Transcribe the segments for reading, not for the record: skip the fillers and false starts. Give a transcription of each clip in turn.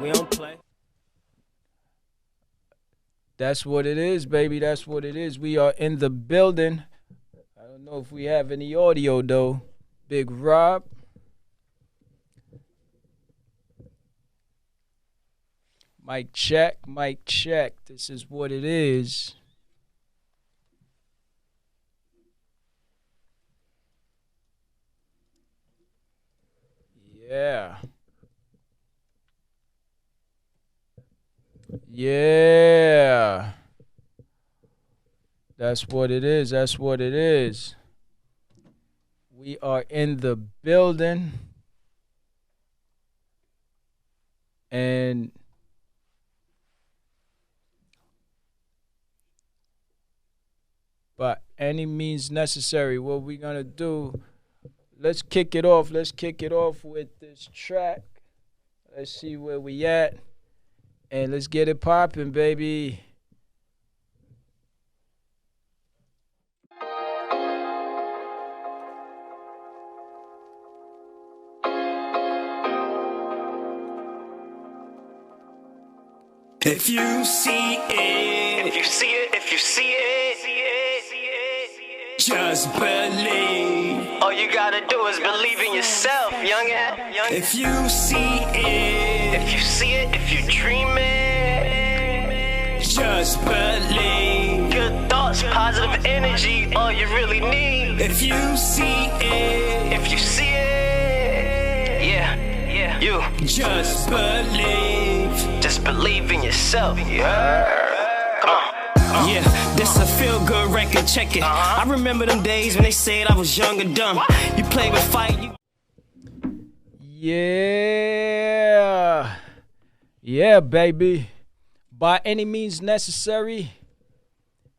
We don't play. That's what it is, baby. That's what it is. We are in the building. I don't know if we have any audio, though. Big Rob. Mic check, mic check. This is what it is. Yeah. Yeah. That's what it is. That's what it is. We are in the building. And by any means necessary, what we're going to do, let's kick it off. Let's kick it off with this track. Let's see where we at. And let's get it popping, baby. If you see it, if you see it, if you see it, just believe. All you gotta do is believe in yourself, youngin'. If you see it, if you see it, if you dream it, just believe. Good thoughts, positive energy, all you really need. If you see it, if you see it, yeah, you just believe. Just believe in yourself, yeah. Come on. Yeah, this a feel-good record, check it. I remember them days when they said I was young and dumb. You play with fire, Yeah. Yeah, baby. By any means necessary,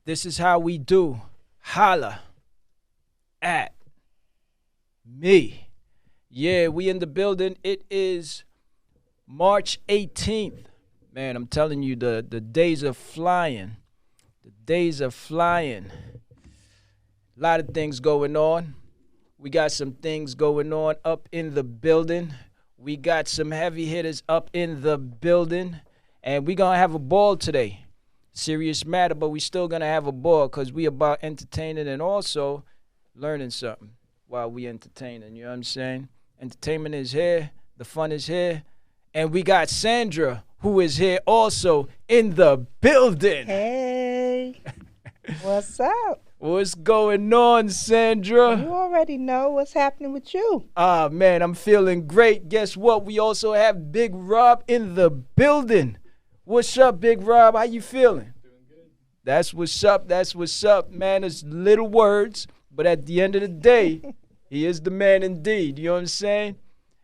this is how we do. Holla at me. Yeah, we in the building. It is March 18th. Man, I'm telling you, the days are flying. The days are flying. A lot of things going on. We got some things going on up in the building. We got some heavy hitters up in the building. And we going to have a ball today. Serious matter, but we still going to have a ball because we about entertaining and also learning something while we entertaining. You know what I'm saying? Entertainment is here. The fun is here. And we got Sandra, who is here also in the building. Hey, what's up? What's going on, Sandra? You already know what's happening with you. Ah, man, I'm feeling great. Guess what? We also have Big Rob in the building. What's up, Big Rob? How you feeling? Doing good. That's what's up. That's what's up, man. It's little words, but at the end of the day, he is the man indeed. You know what I'm saying?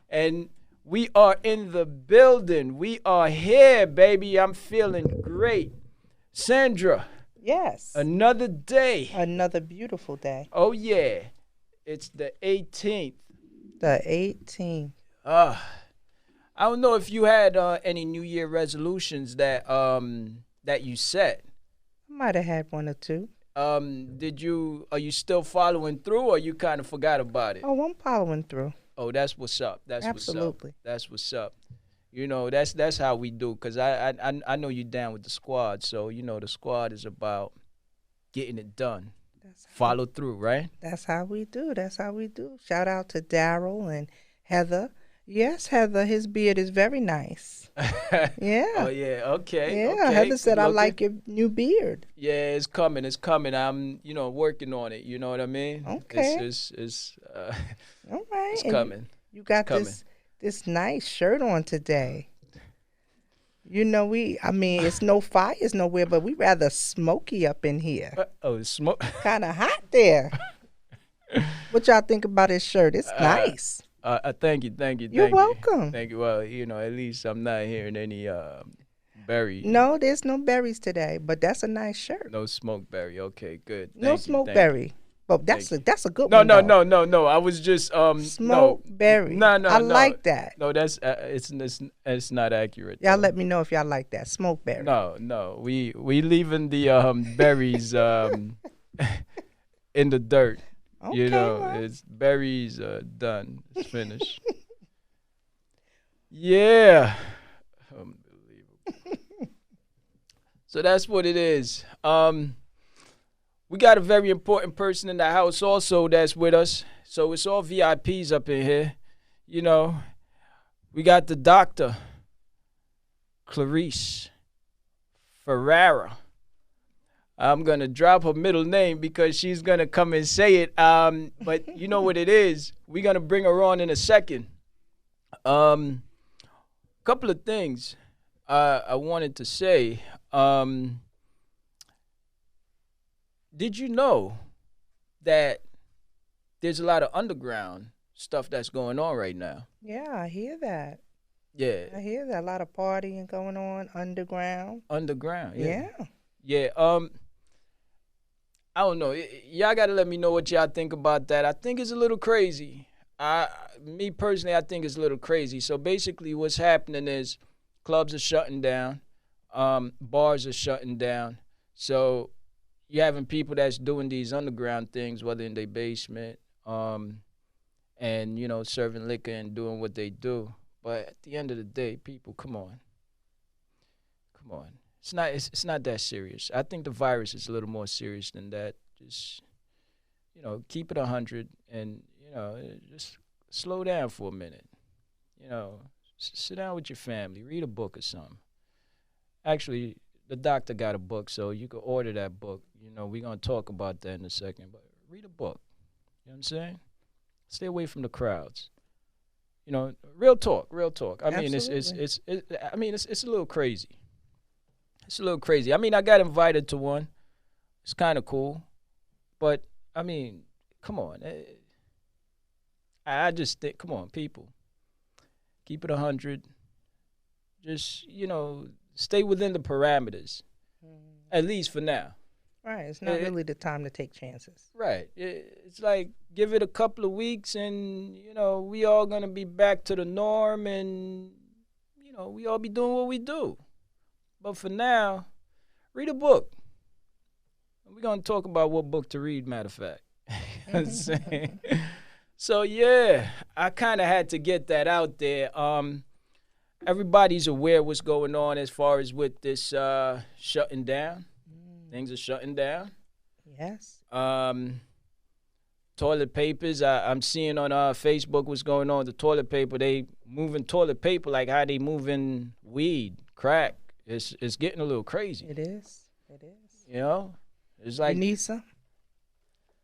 And we are in the building. We are here, baby. I'm feeling great. Sandra. Yes. Another day. Another beautiful day. Oh, yeah. It's the 18th. The 18th. I don't know if you had any New Year resolutions that you set. I might have had one or two. Are you still following through or you kind of forgot about it? Oh, I'm following through. Oh, that's what's up. That's Absolutely. What's up. That's what's up. You know, that's how we do. Cause I know you're down with the squad, so you know the squad is about getting it done. Follow through, right? That's how we do. That's how we do. Shout out to Daryl and Heather. Yes, Heather, his beard is very nice. Yeah. Oh yeah. Okay. Yeah. Okay. Heather said, "I like your new beard." Yeah, it's coming. It's coming. I'm, working on it. You know what I mean? Okay. It's All right. It's And coming. You got coming. this nice shirt on today. You know, it's no fires nowhere, but we rather smoky up in here. It's smoke. Kind of hot there. What y'all think about his shirt? It's nice. Thank you. You're welcome. Thank you. Well, at least I'm not hearing any berry. No, there's no berries today, but that's a nice shirt. No smoke berry. Okay, good. No smoke berry. But that's a good No, one. No. I was just smoke berry. No. I like that. No, that's it's not accurate. Y'all let me know if y'all like that smoke berry. No. We leaving the berries in the dirt. Okay, well. It's berries done. It's finished. Yeah. Unbelievable. So that's what it is. We got a very important person in the house also that's with us. So it's all VIPs up in here. You know, we got the doctor, Clarisse Ferrara. I'm going to drop her middle name because she's going to come and say it. But you know what it is. We're going to bring her on in a second. Couple of things I wanted to say. Did you know that there's a lot of underground stuff that's going on right now? Yeah, I hear that. Yeah. I hear that. A lot of partying going on underground. Underground, yeah. Yeah. Yeah, I don't know. Y'all got to let me know what y'all think about that. I think it's a little crazy. Me personally, I think it's a little crazy. So basically what's happening is clubs are shutting down. Bars are shutting down. So you're having people that's doing these underground things, whether in their basement, and, you know, serving liquor and doing what they do. But at the end of the day, people, come on. Come on. It's not that serious. I think the virus is a little more serious than that. Just, you know, keep it 100 and, you know, just slow down for a minute. You know, sit down with your family, read a book or something. Actually, the doctor got a book, so you can order that book. You know, we're going to talk about that in a second, but read a book. You know what I'm saying? Stay away from the crowds. You know, real talk, real talk. I mean, it's a little crazy. It's a little crazy. I mean, I got invited to one. It's kind of cool. But, I mean, come on. I just think, come on, people. Keep it 100. Just, you know, stay within the parameters, at least for now. Right. It's not really the time to take chances. Right. It's like, give it a couple of weeks and, you know, we all going to be back to the norm and, you know, we all be doing what we do. But for now, read a book. We're going to talk about what book to read, matter of fact. You know what I'm saying? So, yeah, I kind of had to get that out there. Everybody's aware what's going on as far as with this shutting down. Things are shutting down. Yes. Toilet papers, I'm seeing on Facebook what's going on with the toilet paper. They moving toilet paper like how they moving weed, crack. It's getting a little crazy. It is. It is. You know? It's like, you need some?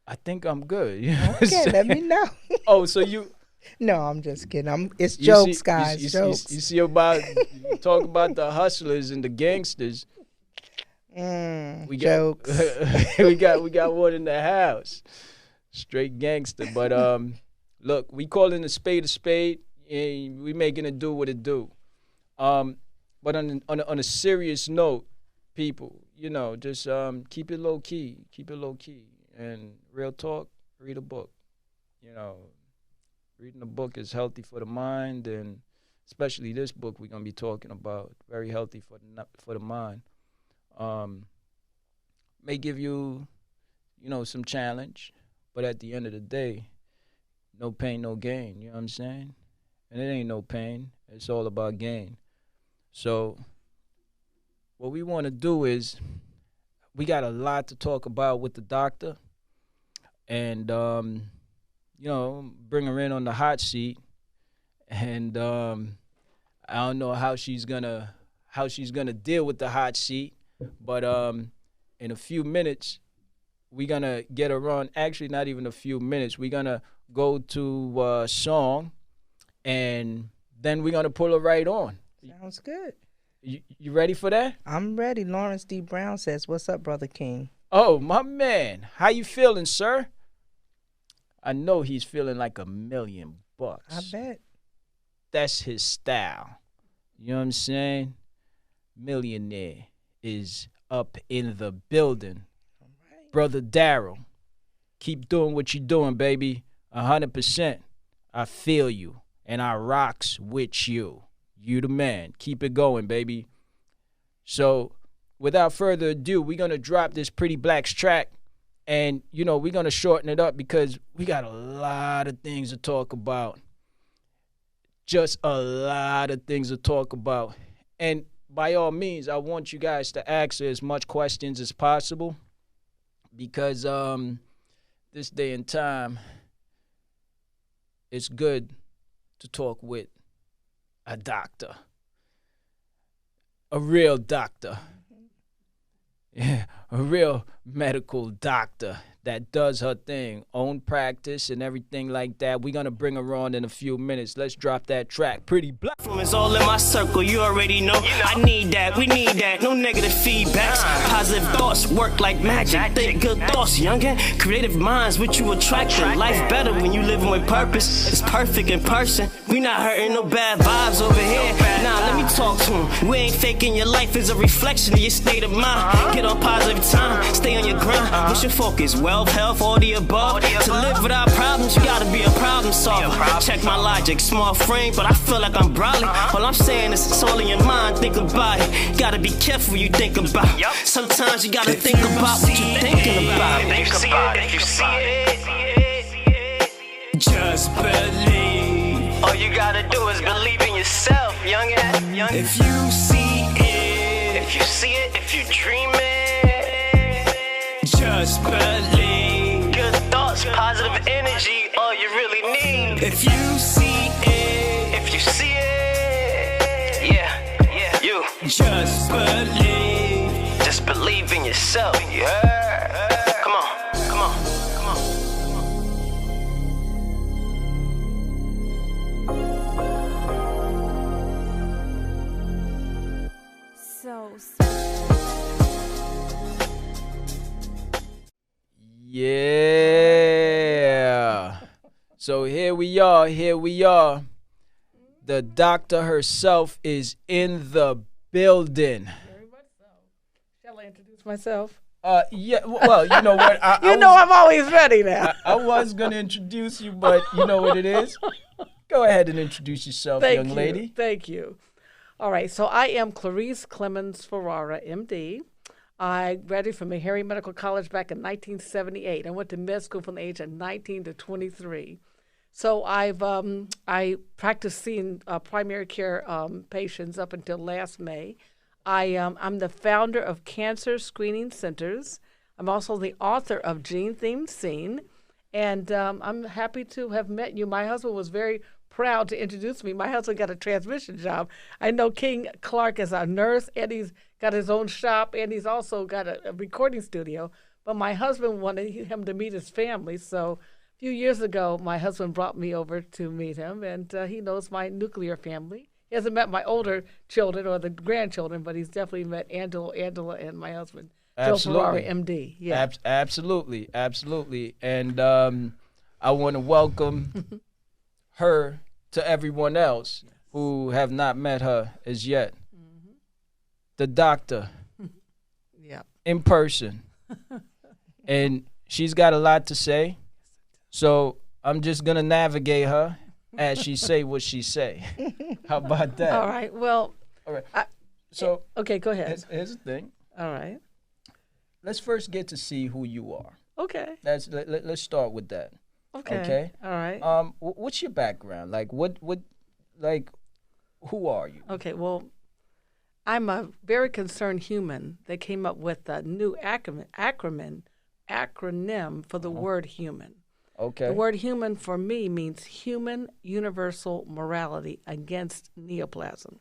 I think I'm good. You know Okay, let me know. Oh, so you... No, I'm just kidding. It's jokes, guys. Jokes. You see about... You talk about the hustlers and the gangsters. Jokes. we got one in the house. Straight gangster. But look, we calling a spade, and we making it do what it do. But on a serious note, people, you know, just keep it low key. Keep it low key. And real talk, read a book. You know, reading a book is healthy for the mind, and especially this book we're gonna be talking about, very healthy for the mind. May give you, you know, some challenge, but at the end of the day, no pain, no gain. You know what I'm saying? And it ain't no pain. It's all about gain. So what we want to do is, we got a lot to talk about with the doctor, and you know, bring her in on the hot seat, and I don't know how she's gonna deal with the hot seat, but in a few minutes we're gonna get her on. Actually, not even a few minutes. We're gonna go to a song, and then we're gonna pull her right on. Sounds good. You ready for that? I'm ready. Lawrence D. Brown says, "What's up, Brother King?" Oh, my man. How you feeling, sir? I know he's feeling like $1 million. I bet. That's his style. You know what I'm saying? Millionaire is up in the building. All right. Brother Daryl, keep doing what you're doing, baby. 100%. I feel you, and I rocks with you. You the man. Keep it going, baby. So, without further ado, we're going to drop this Pretty Blacks track. And, you know, we're going to shorten it up because we got a lot of things to talk about. Just a lot of things to talk about. And by all means, I want you guys to ask as much questions as possible because this day and time, it's good to talk with a doctor, a real doctor, yeah, a real medical doctor that does her thing, own practice and everything like that. We're going to bring her on in a few minutes. Let's drop that track. Pretty Black. It's all in my circle, you already know. I need that, we need that, no negative feedbacks. Positive thoughts work like magic. Think good thoughts, youngin'. Creative minds, what you attracting. Life better when you living with purpose. It's perfect in person. We not hurting no bad vibes over here. Nah, let me talk to him. We ain't faking, your life is a reflection of your state of mind. Get on positive time, stay on your grind. What's your focus? Wealth, health, all the above. To live without problems, you gotta be a problem solver. Check my logic, small frame, but I feel like I'm brolic. All I'm saying is it's all in your mind, think about it. Gotta be careful you think about. Sometimes you gotta think about what you're thinking about. If you see it, Just believe. all you gotta do is believe in yourself, youngin'. If you see it, If you see it, if you dream it, just believe. good thoughts, positive energy, all you really need. If you see it, If you see it, yeah, you just believe. just believe in yourself, yeah. Come on, come on, come on. So Yeah. So here we are. The doctor herself is in the building. Very much so. Shall I introduce myself? Yeah, well, you know what? I'm always ready now. I was going to introduce you, but you know what it is? Go ahead and introduce yourself, young lady. Thank you. All right, so I am Clarisse Clemons Ferrara MD. I graduated from Meharry Medical College back in 1978. I went to med school from the age of 19 to 23. So I practiced seeing primary care patients up until last May. I'm the founder of Cancer Screening Centers. I'm also the author of Gene Themed Scene, and I'm happy to have met you. My husband was very proud to introduce me. My husband got a transmission job. I know King Clark is a nurse, and he's got his own shop, and he's also got a recording studio. But my husband wanted him to meet his family, so a few years ago, my husband brought me over to meet him, and he knows my nuclear family. He hasn't met my older children or the grandchildren, but he's definitely met Angela, and my husband, Joe Ferrara, MD. Yeah. Absolutely. And I want to welcome her to everyone else who have not met her as yet. Mm-hmm. The doctor. Yeah. In person. And she's got a lot to say. So I'm just going to navigate her as she say what she say. How about that? All right. Well. All right. So. Okay, go ahead. Here's the thing. All right. Let's first get to see who you are. Okay. Let's start with that. Okay. All right. What's your background? Like, who are you? Okay. Well, I'm a very concerned human that came up with a new acronym for the word human. Okay. The word human for me means human universal morality against neoplasm.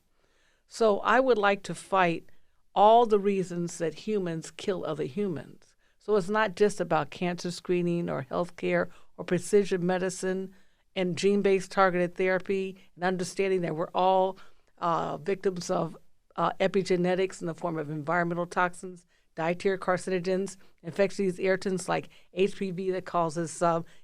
So I would like to fight all the reasons that humans kill other humans. So it's not just about cancer screening or healthcare or precision medicine and gene-based targeted therapy and understanding that we're all victims of epigenetics in the form of environmental toxins, dietary carcinogens, infectious irritants like HPV that causes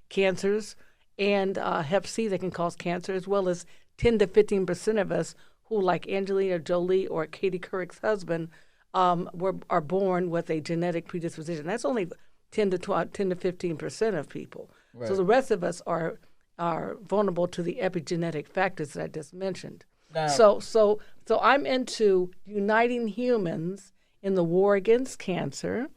cancers, and Hep C that can cause cancer, as well as 10 to 15% of us who, like Angelina Jolie or Katie Couric's husband, are born with a genetic predisposition. That's only 10 to 15% of people. Right. So the rest of us are vulnerable to the epigenetic factors that I just mentioned. Now, so I'm into uniting humans in the war against cancer.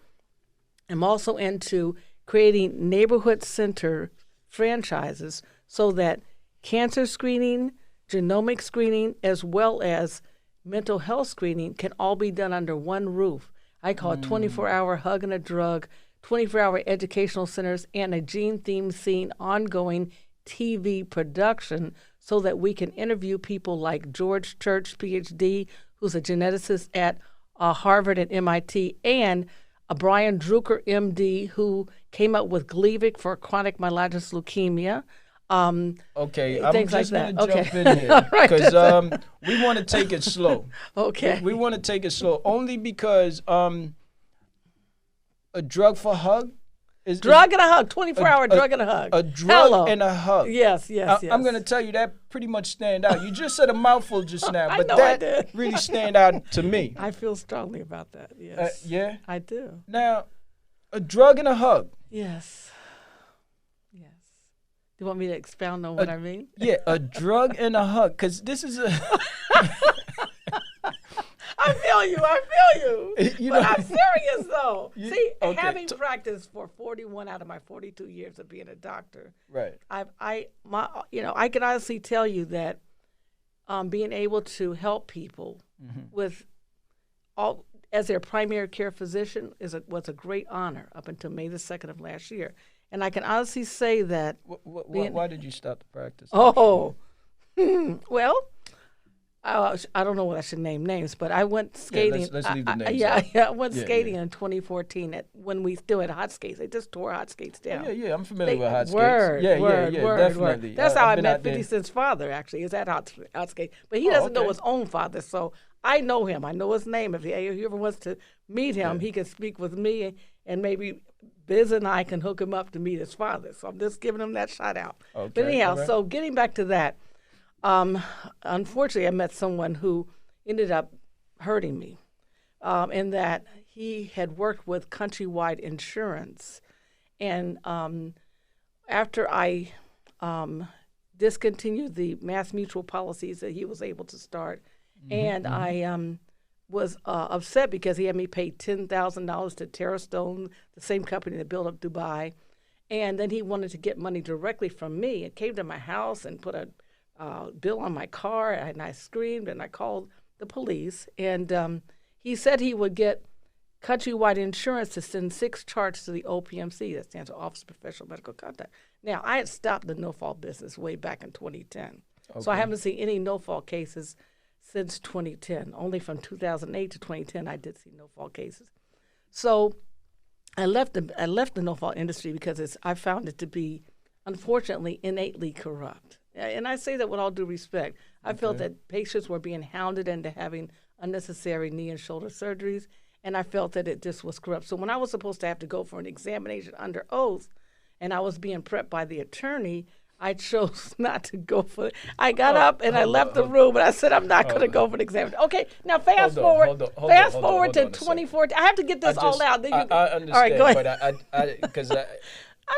I'm also into creating neighborhood center franchises so that cancer screening, genomic screening, as well as mental health screening can all be done under one roof. I call it 24-hour hug and a drug, 24-hour educational centers, and a gene-themed scene ongoing TV production so that we can interview people like George Church, PhD, who's a geneticist at Harvard and MIT, and Brian Drucker, MD, who came up with Gleevec for chronic myelogenous leukemia. Okay, I'm things just like going to that. jump in here because we want to take it slow. Okay. We want to take it slow only because a drug for hug is Drug and a hug, 24-hour drug and a hug. A drug Hello. and a hug. Yes. I'm going to tell you that pretty much stand out. You just said a mouthful just now, I but know I that did. really stand out to me. I feel strongly about that, yes. Yeah? I do. Now, a drug and a hug. Yes. Do you want me to expound on what I mean? Yeah, a drug and a hug, because this is a... I feel you. You But know- I'm serious, though. See, okay, having practiced for 41 out of my 42 years of being a doctor, Right. I can honestly tell you that being able to help people with all as their primary care physician was a great honor up until May the 2nd of last year. And I can honestly say that. Why did you stop the practice? Oh, well, I don't know what I should name names, but I went skating. let's leave the names out. I went skating in 2014 when we still had hot skates. They just tore hot skates down. Yeah, I'm familiar with hot skates. Word, Definitely. That's how I been met out there. 50 Cent's father, actually, is at hot skate. But he doesn't know his own father, so I know him. I know his name. If he ever wants to meet him, he can speak with me, and maybe Biz and I can hook him up to meet his father. So I'm just giving him that shout out. Okay, But anyhow, all right. so getting back to that, unfortunately, I met someone who ended up hurting me in that he had worked with Countrywide Insurance. And after I discontinued the Mass Mutual policies that he was able to start, and I was upset because he had me pay $10,000 to Terrastone, the same company that built up Dubai. And then he wanted to get money directly from me. It came to my house and put a bill on my car, and I screamed, and I called the police. And he said he would get Countrywide Insurance to send 6 charts to the OPMC, that stands for Office of Professional Medical Conduct. Now, I had stopped the no-fault business way back in 2010. So I haven't seen any no-fault cases since 2010. Only from 2008 to 2010 I did see no-fault cases. So I left the no-fault industry because I found it to be, unfortunately, innately corrupt. And I say that with all due respect. I felt that patients were being hounded into having unnecessary knee and shoulder surgeries, and I felt that it just was corrupt. So when I was supposed to have to go for an examination under oath, and I was being prepped by the attorney, I chose not to go for it. I got up and I left the room, and I said, I'm not going to go for the examination. Okay, now fast forward to 2014. I have to get this all out. Then I understand, all right, go ahead. but because I'm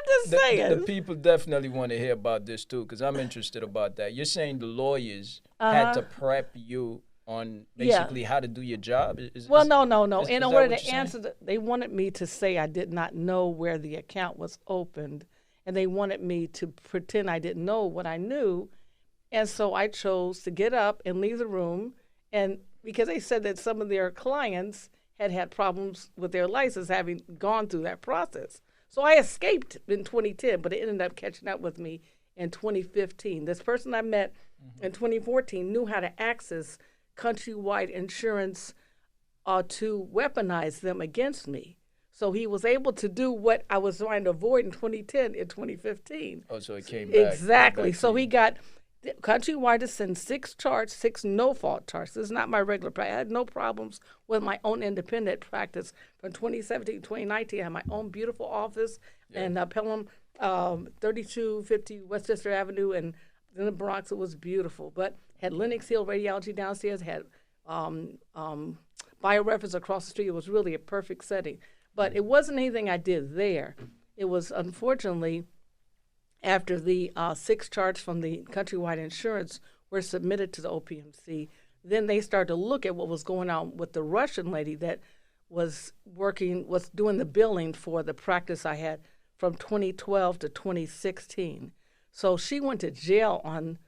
just saying. the people definitely want to hear about this too, because I'm interested about that. You're saying the lawyers had to prep you on basically how to do your job? No. In order to saying? answer, they wanted me to say I did not know where the account was opened, and they wanted me to pretend I didn't know what I knew. And so I chose to get up and leave the room, and because they said that some of their clients had problems with their license having gone through that process. So I escaped in 2010, but it ended up catching up with me in 2015. This person I met in 2014 knew how to access Countrywide Insurance to weaponize them against me. So he was able to do what I was trying to avoid in 2010 in 2015. Oh, so it came back. Exactly. So he got Countrywide to send 6 charts, 6 no-fault charts. This is not my regular practice. I had no problems with my own independent practice. From 2017 to 2019, I had my own beautiful office in Pelham, 3250 Westchester Avenue, and in the Bronx. It was beautiful. But had Lenox Hill Radiology downstairs, had BioReference across the street. It was really a perfect setting. But it wasn't anything I did there. It was, unfortunately, after the 6 charts from the Countrywide Insurance were submitted to the OPMC, then they started to look at what was going on with the Russian lady that was doing the billing for the practice I had from 2012 to 2016. So she went to jail on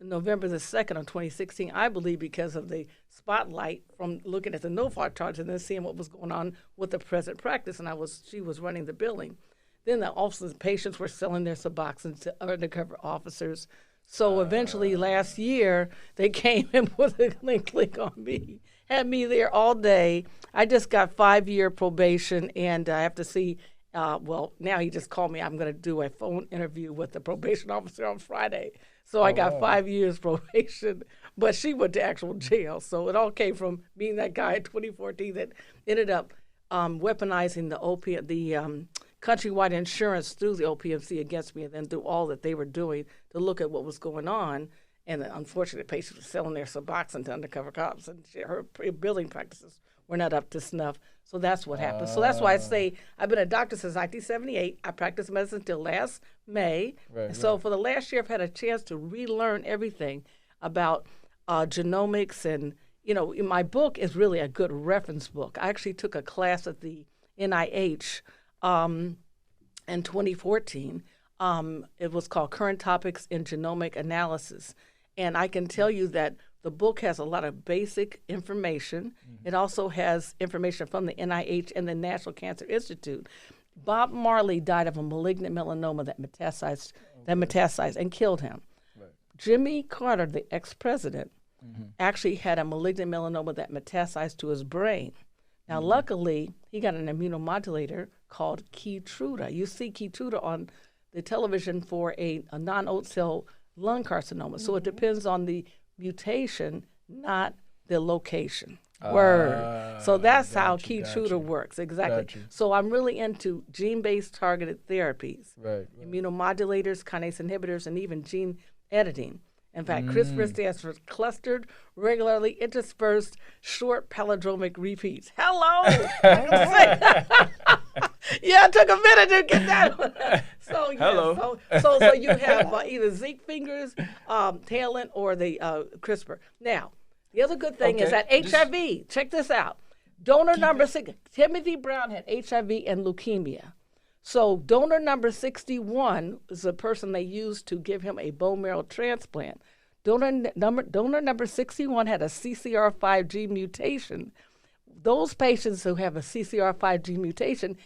November the 2nd of 2016, I believe because of the spotlight from looking at the no-fault charge and then seeing what was going on with the present practice, and she was running the building. Then the officers, patients were selling their Suboxone to undercover officers. So eventually last year, they came and put a click on me, had me there all day. I just got 5-year probation, and I have to see, well, now he just called me. I'm going to do a phone interview with the probation officer on Friday. So I got 5 years probation, but she went to actual jail. So it all came from being that guy in 2014 that ended up weaponizing the countrywide insurance through the OPMC against me, and then do all that they were doing to look at what was going on. And the unfortunate patients were selling their Suboxone to undercover cops, and her billing practices were not up to snuff. So that's what happened. So that's why I say I've been a doctor since 1978. I practiced medicine until last May. So for the last year, I've had a chance to relearn everything about genomics. And, you know, my book is really a good reference book. I actually took a class at the NIH in 2014. It was called Current Topics in Genomic Analysis. And I can tell you that the book has a lot of basic information. It also has information from the NIH and the National Cancer Institute. Bob Marley died of a malignant melanoma that metastasized and killed him. Jimmy Carter, the ex-president, actually had a malignant melanoma that metastasized to his brain. Now, luckily, he got an immunomodulator called Keytruda. You see Keytruda on the television for a non-oat cell lung carcinoma. So it depends on the mutation, not the location. Word. So that's how Keytruda works. Exactly. So I'm really into gene-based targeted therapies, immunomodulators, kinase inhibitors, and even gene editing. In fact, CRISPR stands for clustered, regularly interspersed, short palindromic repeats. Hello! Yeah, it took a minute to get that one. So, Hello. So you have either zinc fingers, TALENT, or the CRISPR. Now, the other good thing is that HIV, check this out. Donor number 6, Timothy Brown had HIV and leukemia. So donor number 61 is the person they used to give him a bone marrow transplant. Donor number 61 had a CCR5 gene mutation. Those patients who have a CCR5 gene mutation,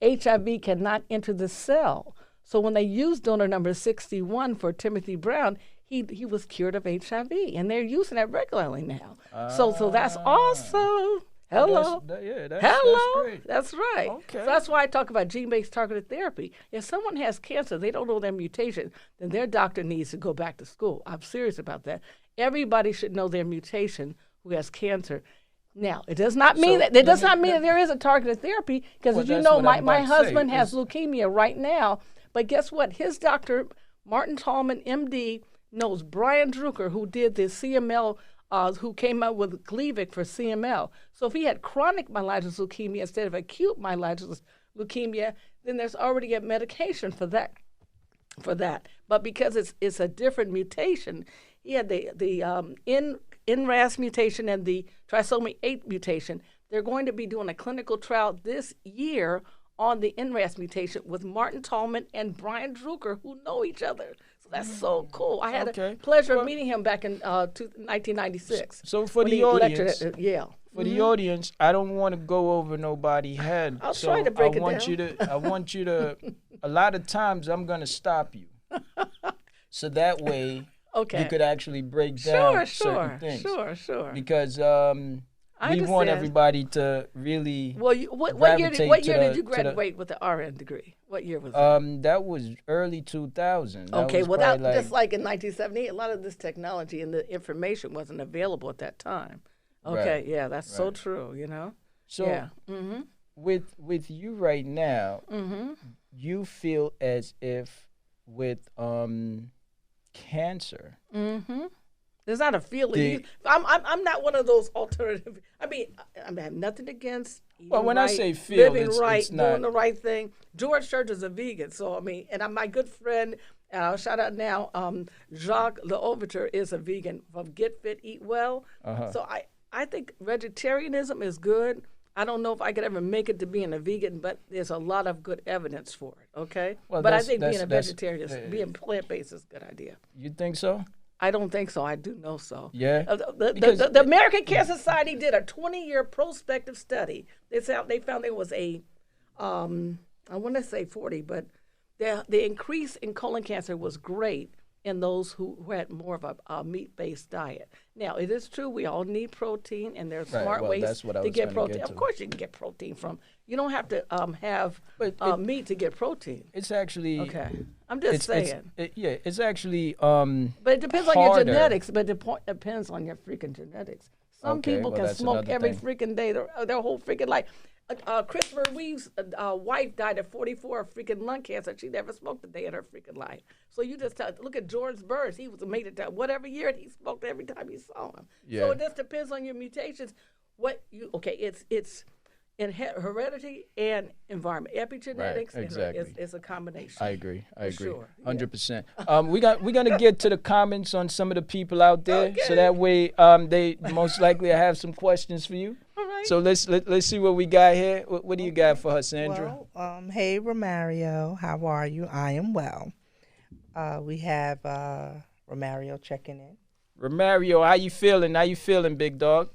HIV cannot enter the cell. So when they used donor number 61 for Timothy Brown, he was cured of HIV, and they're using that regularly now. So that's awesome. Hello. That's great. That's right. Okay. So that's why I talk about gene-based targeted therapy. If someone has cancer, they don't know their mutation, then their doctor needs to go back to school. I'm serious about that. Everybody should know their mutation who has cancer. Now, it does not mean that there is a targeted therapy, because as you know, my husband has leukemia right now. But guess what? His doctor, Martin Tallman, MD, knows Brian Drucker, who did the CML, who came up with Gleevec for CML. So if he had chronic myelogenous leukemia instead of acute myelogenous leukemia, then there's already a medication for that. But because it's a different mutation, he had the NRAS mutation and the trisomy 8 mutation. They're going to be doing a clinical trial this year on the NRAS mutation with Martin Tallman and Brian Drucker, who know each other. So that's so cool. I had a pleasure of meeting him back in 1996. So for the audience, at Yale. For the audience, I don't want to go over nobody's head. I'll try to break it down. I want you to. A lot of times, I'm going to stop you, so that way you could actually break down certain things. Sure. Because we want everybody to really. Well, what year did you graduate with the RN degree? What year was that? That was early 2000. Okay, just like in 1978, a lot of this technology and the information wasn't available at that time. Okay, that's so true, you know? So with you right now, you feel as if with cancer. There's not a feeling. I'm not one of those alternative. I mean, I have nothing against eating when right, I say feel, living it's right, not doing the right thing. George Church is a vegan, so I mean, and my good friend, shout out now, Jacques Le Overture is a vegan from Get Fit, Eat Well. So I think vegetarianism is good. I don't know if I could ever make it to being a vegan, but there's a lot of good evidence for it, okay? But I think being a vegetarian, being plant-based is a good idea. You think so? I don't think so. I do know so. Yeah. The American Cancer Society did a 20-year prospective study. They found there was a, I want to say 40, but the increase in colon cancer was great in those who had more of a meat-based diet. Now, it is true we all need protein, and there's smart ways to get protein. Of course, you can get protein from. You don't have to have meat to get protein. It's actually okay. I'm just saying. It's actually. But it depends on your genetics. But it depends on your freaking genetics. Some people can smoke every freaking day their whole freaking life. Christopher Reeve's wife died at 44 of freaking lung cancer. She never smoked a day in her freaking life. So you just look at George Burns. He made it to whatever year, and he smoked every time you saw him. Yeah. So it just depends on your mutations. It's in heredity and environment. Epigenetics is a combination. I agree. Sure. 100%. We're gonna get to the comments on some of the people out there, so that way they most likely have some questions for you. All right. So let's see what we got here. What do you got for us, Sandra? Well, hey Romario, how are you? I am well. We have Romario checking in. Romario, how you feeling? How you feeling, big dog?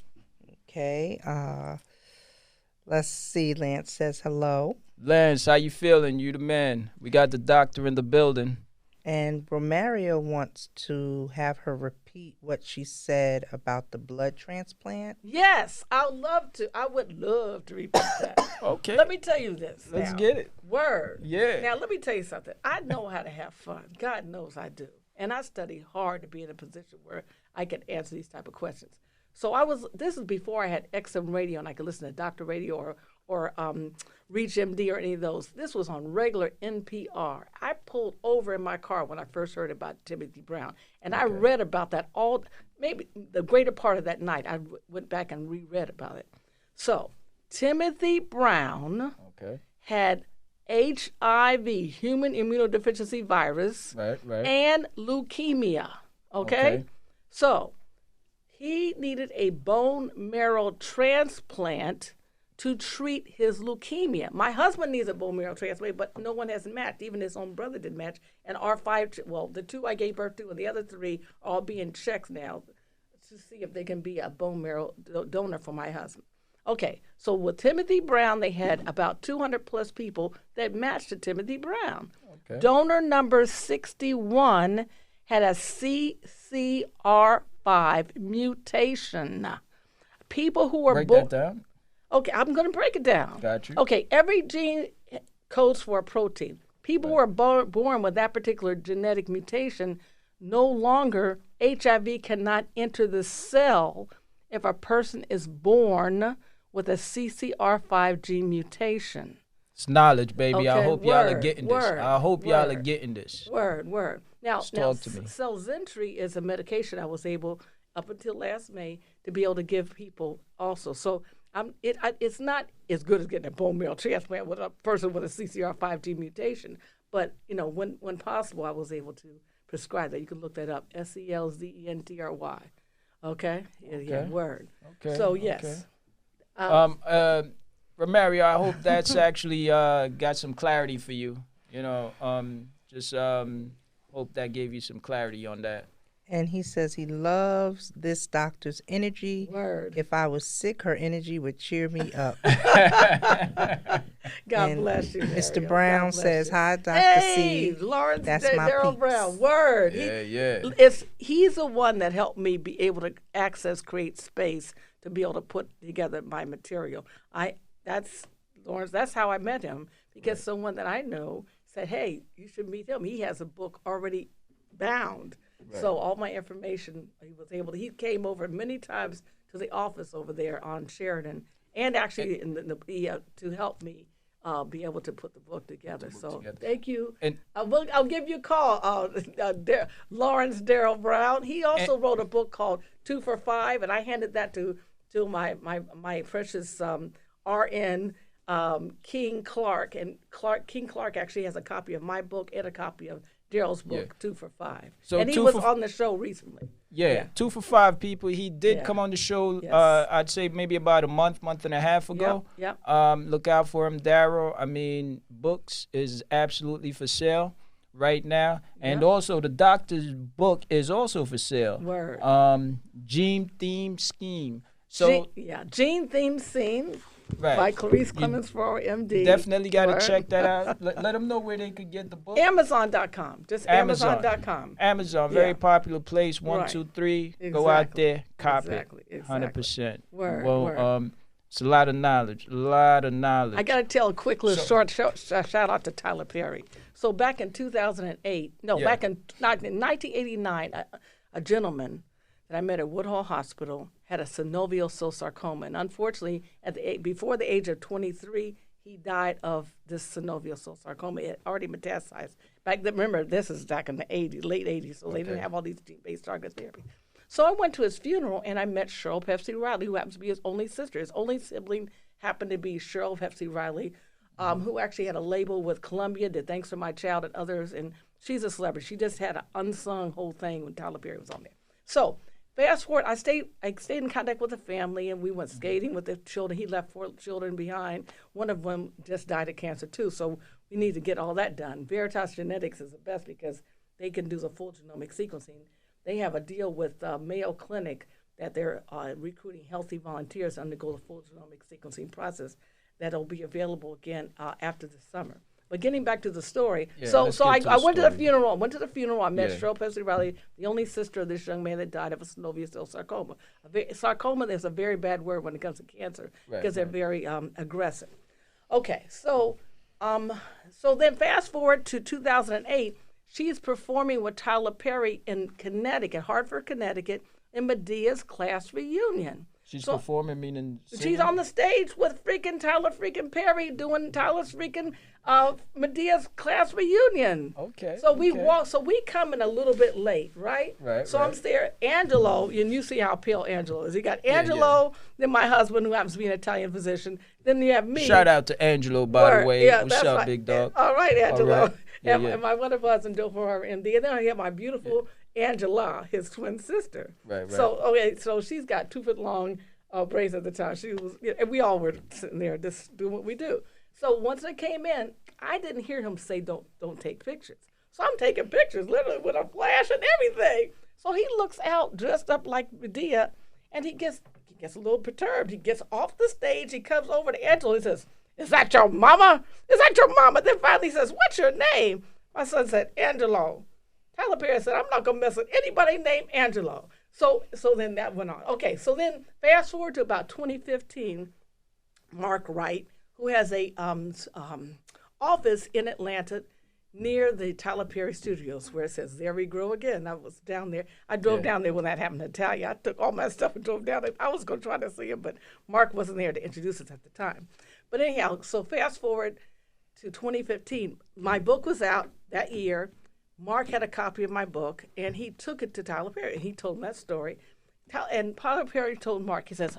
Okay. Let's see. Lance says hello. Lance, how you feeling? You the man. We got the doctor in the building. And Romario wants to have her repeat what she said about the blood transplant. Yes, I would love to repeat that. Okay. Let me tell you this. Let's get it. Word. Yeah. Now, let me tell you something. I know how to have fun. God knows I do. And I study hard to be in a position where I can answer these type of questions. So this is before I had XM radio and I could listen to Dr. Radio or Reach MD or any of those. This was on regular NPR. I pulled over in my car when I first heard about Timothy Brown. And I read about that maybe the greater part of that night. I went back and reread about it. So Timothy Brown had HIV, human immunodeficiency virus, and leukemia. Okay? So he needed a bone marrow transplant to treat his leukemia. My husband needs a bone marrow transplant, but no one has matched. Even his own brother didn't match. And the 2 I gave birth to and the other 3 are all being checked now to see if they can be a bone marrow donor for my husband. Okay, so with Timothy Brown, they had about 200 plus people that matched to Timothy Brown. Okay. Donor number 61 had a CCR5 mutation. People who were break that down. Okay, I'm going to break it down. Got you. Okay, every gene codes for a protein. People who are born with that particular genetic mutation, no longer HIV cannot enter the cell if a person is born with a CCR5 gene mutation. It's knowledge, baby. Okay, I hope y'all are getting this. I hope y'all are getting this. Word. Now, talk to me. Cellzentry is a medication I was able, up until last May, to be able to give people also. So it's not as good as getting a bone marrow transplant with a person with a CCR5 gene mutation, but when possible, I was able to prescribe that. You can look that up, SELZENTRY. Okay? Yeah, word. Okay. So yes. Okay. Romario, I hope that's actually got some clarity for you. Hope that gave you some clarity on that. And he says he loves this doctor's energy. Word. If I was sick, her energy would cheer me up. God bless you, Mario. Mr. Brown says, hi, Dr. C. Hey, Lawrence That's my Darrell peeps. Brown. Word. Yeah. He's the one that helped me be able to create space to be able to put together my material. Lawrence, that's how I met him, because someone that I know said, hey, you should meet him. He has a book already bound. Right. So all my information, he came over many times to the office over there on Sheridan, and actually to help me be able to put the book together. Thank you. And I'll give you a call, Lawrence Darrell Brown. He also wrote a book called 2 for 5, and I handed that to my precious RN King Clark, and King Clark actually has a copy of my book and a copy of Daryl's book, 2 for 5. So and he was on the show recently. Yeah, 2 for 5 people. He did come on the show, I'd say maybe about a month and a half ago. Yep. Look out for him, Daryl. I mean, books is absolutely for sale. right now. And also the doctor's book is also for sale. Word. Gene Theme Scheme. So Gene Theme Scheme. Right. By Clarisse Clemons Ferrara MD. Definitely got to check that out. Let them know where they could get the book. Amazon.com. Just Amazon.com. Amazon, very popular place. 1, 2, 3. Exactly. Go out there, copy Exactly. 100%. Word. It's a lot of knowledge. I got to tell a quick little short shout out to Tyler Perry. So back in 2008, back in 1989, a gentleman that I met at Woodhull Hospital had a synovial cell sarcoma, and unfortunately, before the age of 23, he died of this synovial cell sarcoma. It already metastasized. Back then, remember, this is back in the 80s, late 80s, so they didn't have all these gene-based target therapy. So I went to his funeral, and I met Cheryl Pepsi Riley, who happens to be his only sister. His only sibling happened to be Cheryl Pepsi Riley, who actually had a label with Columbia, did Thanks for My Child and others, and she's a celebrity. She just had an unsung whole thing when Tyler Perry was on there. So fast forward, I stayed in contact with the family, and we went skating with the children. He left 4 children behind. One of them just died of cancer, too, so we need to get all that done. Veritas Genetics is the best because they can do the full genomic sequencing. They have a deal with Mayo Clinic that they're recruiting healthy volunteers to undergo the full genomic sequencing process that'll be available again after the summer. But getting back to the story, so I went to the funeral. I met Cheryl Pepsi Riley, the only sister of this young man that died of a synovial cell sarcoma. Sarcoma is a very bad word when it comes to cancer because they're very aggressive. Okay, so then fast forward to 2008, she's performing with Tyler Perry in Connecticut, Hartford, Connecticut, in Medea's class reunion. She's performing, meaning singing? She's on the stage with freaking Tyler freaking Perry doing Tyler's freaking Medea's class reunion. Okay. So we come in a little bit late, right? Right. So I'm there, Angelo, and you see how pale Angelo is. He got Angelo, then my husband, who happens to be an Italian physician. Then you have me. Shout out to Angelo, by the way. What's up, big dog? All right, Angelo. All right. And my wonderful husband, Joe Ferrara MD. And then I have my beautiful Angela, his twin sister. Right. So she's got 2-foot-long braids at the time. She was, and we all were sitting there just doing what we do. So once I came in, I didn't hear him say, don't take pictures. So I'm taking pictures, literally with a flash and everything. So he looks out dressed up like Medea, and he gets a little perturbed. He gets off the stage. He comes over to Angela. He says, "Is that your mama? Is that your mama?" Then finally he says, "What's your name?" My son said, "Angelo." Tyler Perry said, "I'm not going to mess with anybody named Angelo." So then that went on. Okay, so then fast forward to about 2015, Mark Wright, who has a office in Atlanta near the Tyler Perry Studios, where it says, "There we grow again." I was down there. I drove down there when that happened in Italia. I took all my stuff and drove down there. I was going to try to see him, but Mark wasn't there to introduce us at the time. But anyhow, so fast forward to 2015. My book was out that year. Mark had a copy of my book, and he took it to Tyler Perry. He told him that story. And Tyler Perry told Mark, he says,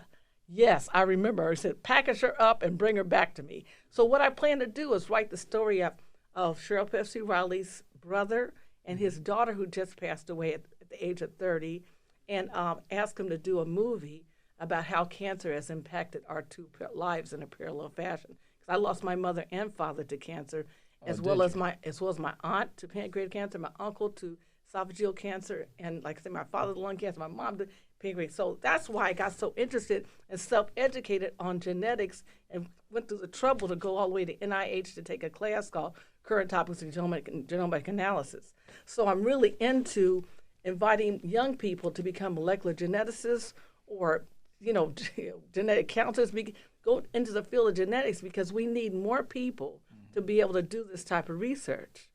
"Yes, I remember her." He said, "Package her up and bring her back to me." So what I plan to do is write the story up of Cheryl Pepsi Riley's brother and his daughter, who just passed away at the age of 30, and ask him to do a movie about how cancer has impacted our two lives in a parallel fashion. Because I lost my mother and father to cancer, as well as my aunt to pancreatic cancer, my uncle to esophageal cancer, and like I said, my father to lung cancer, my mom to pancreatic. So that's why I got so interested and self-educated on genetics and went through the trouble to go all the way to NIH to take a class called Current Topics in Genomic Analysis. So I'm really into inviting young people to become molecular geneticists or, genetic counselors, go into the field of genetics, because we need more people to be able to do this type of research.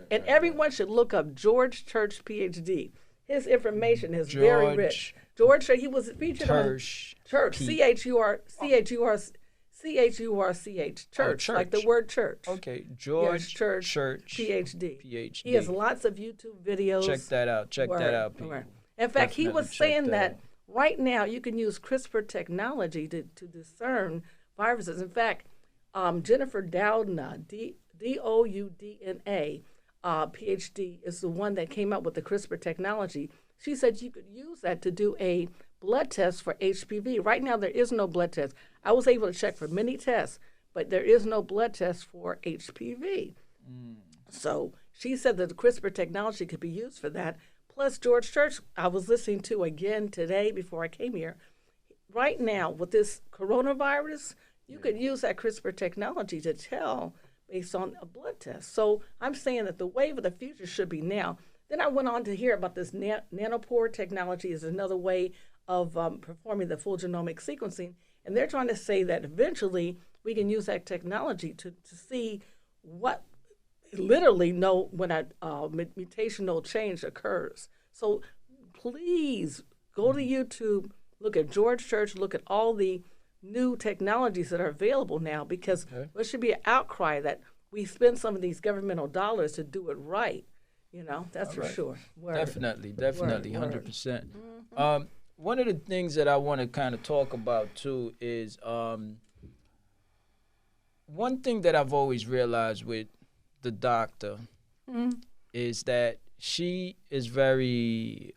Everyone should look up George Church, PhD. His information is very rich. George, he was featured on Church, C-H-U-R-C-H, Church, like the word church. Okay, George Church, PhD. He has lots of YouTube videos. Check that out, people. In fact, he was saying that right now you can use CRISPR technology to discern viruses. In fact, Jennifer Doudna, D-O-U-D-N-A, PhD, is the one that came up with the CRISPR technology. She said you could use that to do a blood test for HPV. Right now, there is no blood test. I was able to check for many tests, but there is no blood test for HPV. So she said that the CRISPR technology could be used for that. Plus, George Church, I was listening to again today before I came here. Right now, with this coronavirus, you could use that CRISPR technology to tell based on a blood test. So I'm saying that the wave of the future should be now. Then I went on to hear about this nanopore technology is another way of performing the full genomic sequencing. And they're trying to say that eventually we can use that technology to see what literally know when a mutational change occurs. So please go to YouTube, look at George Church, look at all the new technologies that are available now, because there should be an outcry that we spend some of these governmental dollars to do it right. You know, that's for sure. Word. Definitely, 100%. Mm-hmm. One of the things that I want to kind of talk about too is one thing that I've always realized with the doctor is that she is very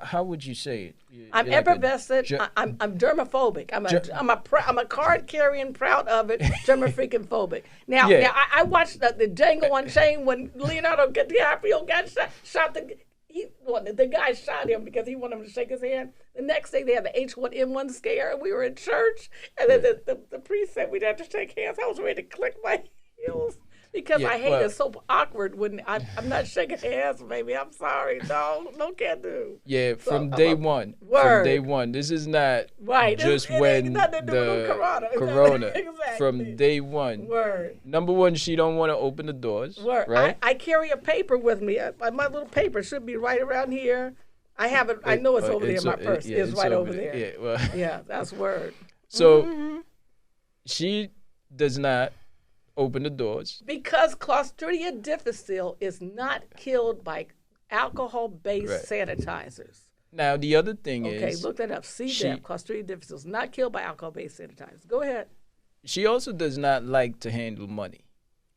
how would you say it? I'm effervescent. I'm germophobic. I'm a card carrying, proud of it, germophobic. Now, I watched the Django Unchained when Leonardo DiCaprio got shot. The guy shot him because he wanted him to shake his hand. The next day they had the H1N1 scare, and we were in church, and then the priest said we'd have to shake hands. I was ready to click my heels because I hate it. So awkward when I'm not shaking hands, baby. I'm sorry. No, can't do. Yeah, from day one. Word. From day one. This is not right. just when the corona. Exactly. From day one. Word. Number one, she don't want to open the doors. Word. Right? I carry a paper with me. My little paper should be right around here. I have it. I know it's over there in my purse. It's right over there. Yeah, well. Yeah, that's word. So she does not open the doors. Because Clostridium difficile is not killed by alcohol-based sanitizers. Now, the other thing is... Okay, look that up. CDEP, Clostridium difficile, is not killed by alcohol-based sanitizers. Go ahead. She also does not like to handle money.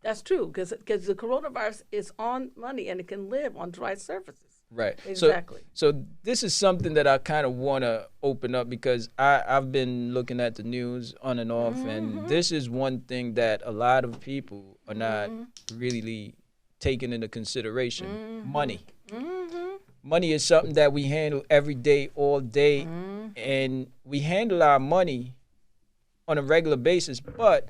That's true, because the coronavirus is on money, and it can live on dry surfaces. Right. Exactly. So this is something that I kind of want to open up because I've been looking at the news on and off, and this is one thing that a lot of people are not really taking into consideration. Money. Money is something that we handle every day, all day, and we handle our money on a regular basis. But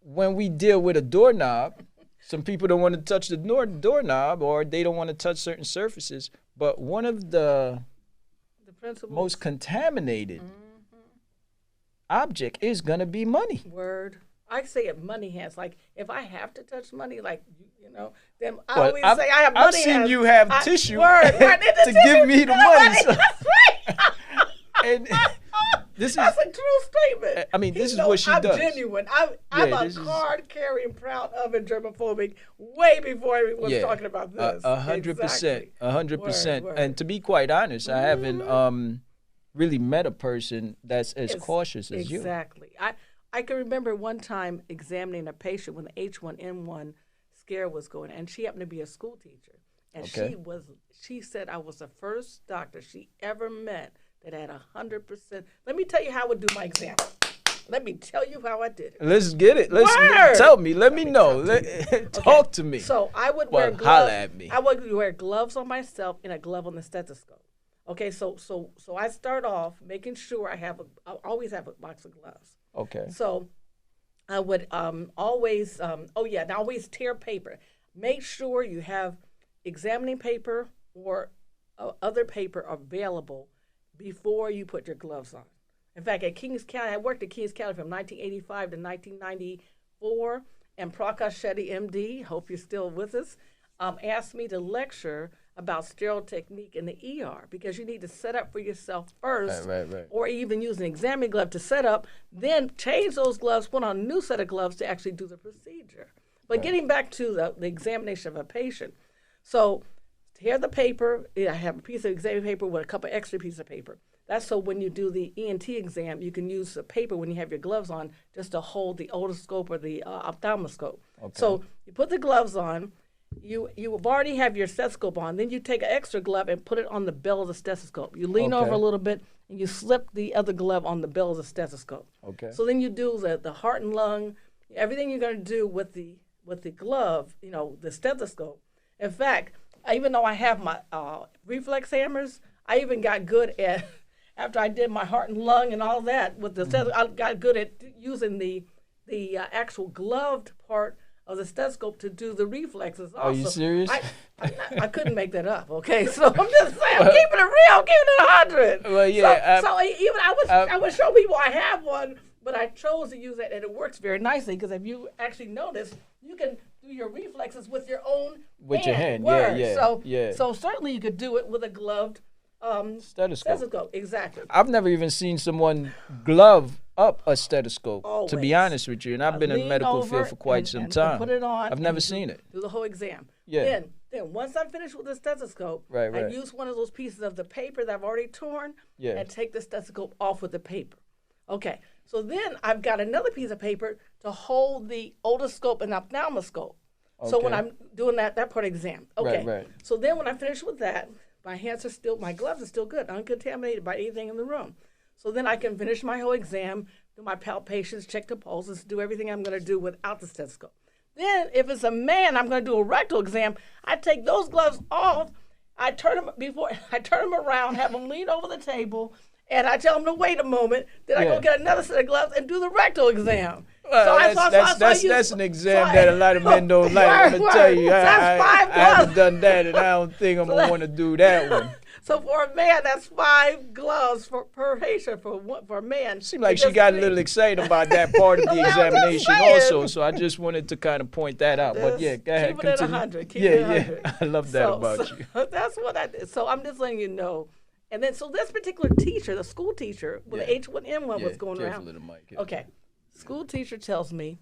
when we deal with a doorknob, some people don't want to touch the doorknob, or they don't want to touch certain surfaces. But one of the most contaminated object is going to be money. Word. I say it money hands. Like, if I have to touch money, like, then I always say I have money hands. I've seen you have tissue to give me the money. So. That's right. And that's a true statement. I mean, this is what she does. I'm genuine. I'm a card-carrying, proud of and germophobic way before everyone was talking about this. 100%. 100%. And to be quite honest, I haven't really met a person that's as cautious as you. Exactly. I can remember one time examining a patient when the H1N1 scare was going, and she happened to be a school teacher. And she said I was the first doctor she ever met that had 100%. Let me tell you how I would do my exam. Let me tell you how I did it. Let's get it. Tell me. Let me know. Talk to me. So I would wear gloves. Holla at me. I would wear gloves on myself and a glove on the stethoscope. Okay, so I start off making sure I always have a box of gloves. Okay. So I would always tear paper. Make sure you have examining paper or other paper available before you put your gloves on. In fact, at Kings County, I worked at Kings County from 1985 to 1994, and Prakash Shetty, MD, hope you're still with us, asked me to lecture about sterile technique in the ER, because you need to set up for yourself first, right. or even use an examining glove to set up, then change those gloves, put on a new set of gloves to actually do the procedure. But getting back to the examination of a patient, so tear the paper. I have a piece of exam paper with a couple extra pieces of paper. That's so when you do the ENT exam, you can use the paper when you have your gloves on just to hold the otoscope or the ophthalmoscope. Okay. So you put the gloves on. You already have your stethoscope on. Then you take an extra glove and put it on the bell of the stethoscope. You lean over a little bit and you slip the other glove on the bell of the stethoscope. Okay. So then you do the heart and lung everything you're going to do with the glove, the stethoscope. In fact, even though I have my reflex hammers, I even got good at, after I did my heart and lung and all that with the stethoscope, I got good at using the actual gloved part of the stethoscope to do the reflexes also. Are you serious? I couldn't make that up, okay? So I'm just saying, I'm keeping it real, I'm keeping it 100. Well, yeah. So even I would show people I have one, but I chose to use that, and it works very nicely, because if you actually notice, you can do your reflexes with your own your hand. Word. Yeah. So certainly you could do it with a gloved stethoscope. Exactly. I've never even seen someone glove up a stethoscope, Always. to be honest with you. And I've been in the medical field for quite some time. Put it on. I've never seen it. Do the whole exam. Yeah. Then once I'm finished with the stethoscope, right. I use one of those pieces of the paper that I've already torn and take the stethoscope off with the paper. Okay. So then I've got another piece of paper to hold the otoscope and ophthalmoscope. Okay. So when I'm doing that part exam. Okay. Right. So then when I finish with that, my gloves are still good, uncontaminated by anything in the room. So then I can finish my whole exam, do my palpations, check the pulses, do everything I'm going to do without the stethoscope. Then if it's a man, I'm going to do a rectal exam. I take those gloves off. I turn them around, have them lean over the table, and I tell them to wait a moment. Then I go get another set of gloves and do the rectal exam. Well, that's an exam that a lot of men don't like. I'm going to tell you, I haven't done that, and I don't think I'm going to want to do that one. So for a man, that's 5 gloves per patient for a man. Seemed like she got a little excited about that part of the examination also, so I just wanted to kind of point that out. But yeah, go ahead. Keep it at 100. Keep it at 100. Yeah. I love that about you. That's what I did. So I'm just letting you know. And then, so this particular teacher, the school teacher, with the H1N1 was going around. Okay. School teacher tells me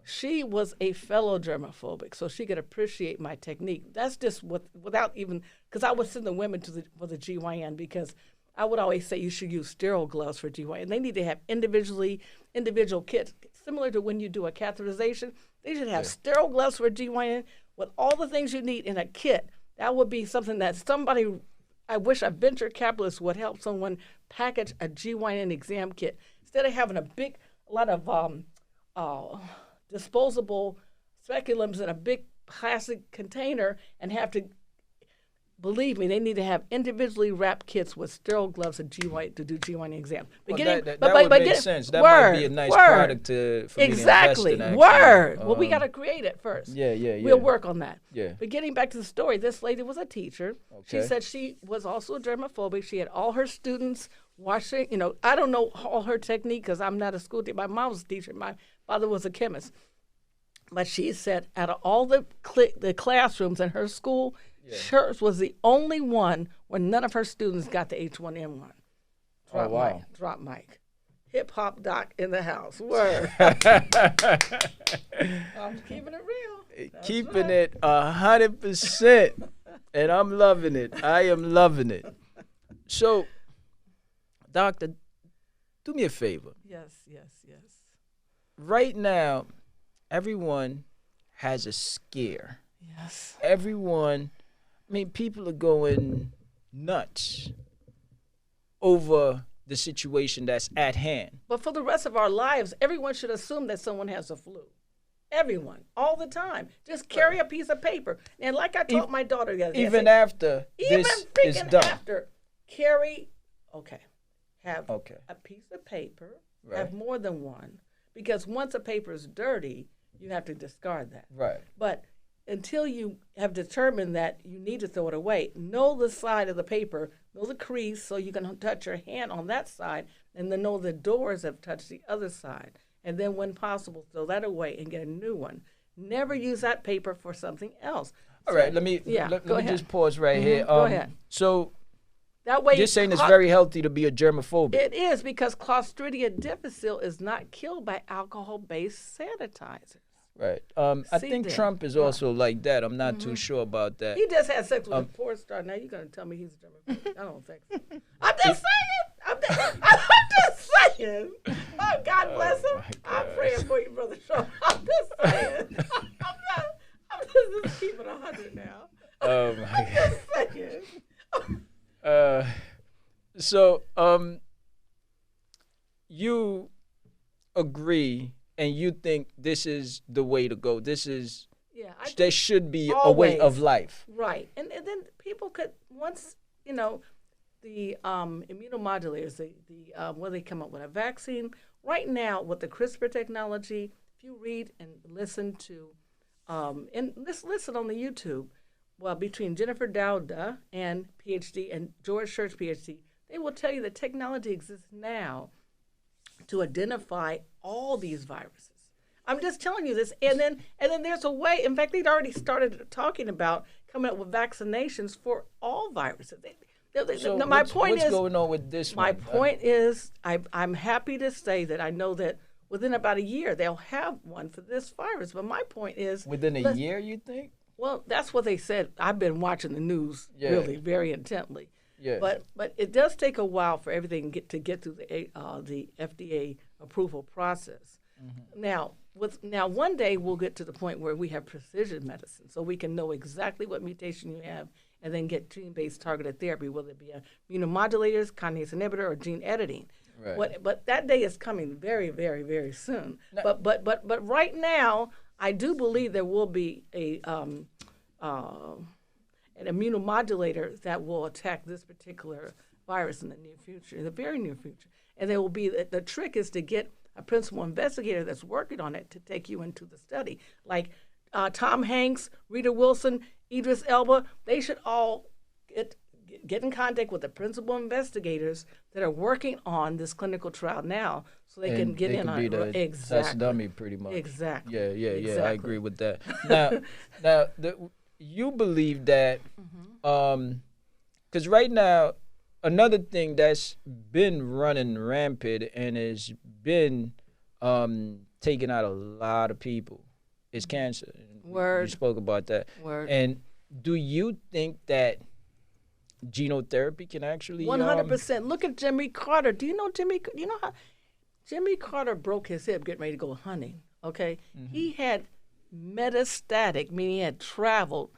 she was a fellow germophobic, so she could appreciate my technique. That's just without even, because I would send the women for the GYN, because I would always say you should use sterile gloves for GYN. They need to have individual kits, similar to when you do a catheterization. They should have sterile gloves for GYN with all the things you need in a kit. That would be something that I wish a venture capitalist would help someone package a GYN exam kit. Instead of having a lot of disposable speculums in a big plastic container and have to, believe me, they need to have individually wrapped kits with sterile gloves and to do GYN exams. Well, that would make sense. That might be a nice product for me to invest in, actually. Well, we got to create it first. Yeah. We'll work on that. Yeah. But getting back to the story, this lady was a teacher. Okay. She said she was also germophobic. She had all her students washing, I don't know all her technique because I'm not a school teacher. My mom was a teacher. My father was a chemist. But she said out of all the classrooms in her school, hers was the only one where none of her students got the H1N1. Drop mic. Hip hop doc in the house. Word. I'm keeping it real. Keeping it 100%. And I'm loving it. I am loving it. So, doctor, do me a favor. Yes. Right now, everyone has a scare. Yes. People are going nuts over the situation that's at hand. But for the rest of our lives, everyone should assume that someone has a flu. Everyone, all the time. Just carry a piece of paper. And like I taught my daughter the other day. Even after this is done. Have a piece of paper, have more than one. Because once a paper is dirty, you have to discard that. Right. But until you have determined that you need to throw it away, know the side of the paper, know the crease so you can touch your hand on that side, and then know the doors have touched the other side. And then when possible, throw that away and get a new one. Never use that paper for something else. All right, let me just pause right here. Go ahead. So that way you're saying it's very healthy to be a germaphobe. It is, because Clostridia difficile is not killed by alcohol-based sanitizers. Right. I think Trump is also like that. I'm not too sure about that. He just had sex with a porn star. Now you're going to tell me he's a germaphobe. I don't think so. I'm just saying. Oh, God bless him. I'm praying for you, Brother Trump. I'm just saying. I'm just keeping 100 now. Oh, my God. I'm just saying. So, you agree and you think this is the way to go. This is there should be a way of life. Right. And then people could, once, the immunomodulators, when they come up with a vaccine, right now with the CRISPR technology, if you read and listen to, and listen on the YouTube, well, between Jennifer Dowda and PhD and George Church PhD, they will tell you that technology exists now to identify all these viruses. I'm just telling you this, and then there's a way. In fact, they'd already started talking about coming up with vaccinations for all viruses. So my point is, what's going on with this my one? point is, I'm happy to say that I know that within about a year they'll have one for this virus. But my point is, within a year, you think? Well, that's what they said. I've been watching the news really very intently. Yeah. But it does take a while for everything to get through the FDA approval process. Mm-hmm. Now one day we'll get to the point where we have precision medicine, so we can know exactly what mutation you have, and then get gene-based targeted therapy, whether it be immunomodulators, kinase inhibitor, or gene editing. Right. But that day is coming very, very, very soon. No. But right now, I do believe there will be an immunomodulator that will attack this particular virus in the near future, in the very near future. And there will be, the trick is to get a principal investigator that's working on it to take you into the study. Like Tom Hanks, Rita Wilson, Idris Elba, they should all get in contact with the principal investigators that are working on this clinical trial now, so they can get in on it. Exactly. That's dummy, pretty much. Exactly. Yeah. Exactly. I agree with that. You believe that, because right now, another thing that's been running rampant and has been taking out a lot of people is cancer. Word. You spoke about that. Word. And do you think that genotherapy can actually 100%. Look at Jimmy Carter. Do you know Jimmy? You know how Jimmy Carter broke his hip getting ready to go hunting? Okay, he had metastatic, meaning he had traveled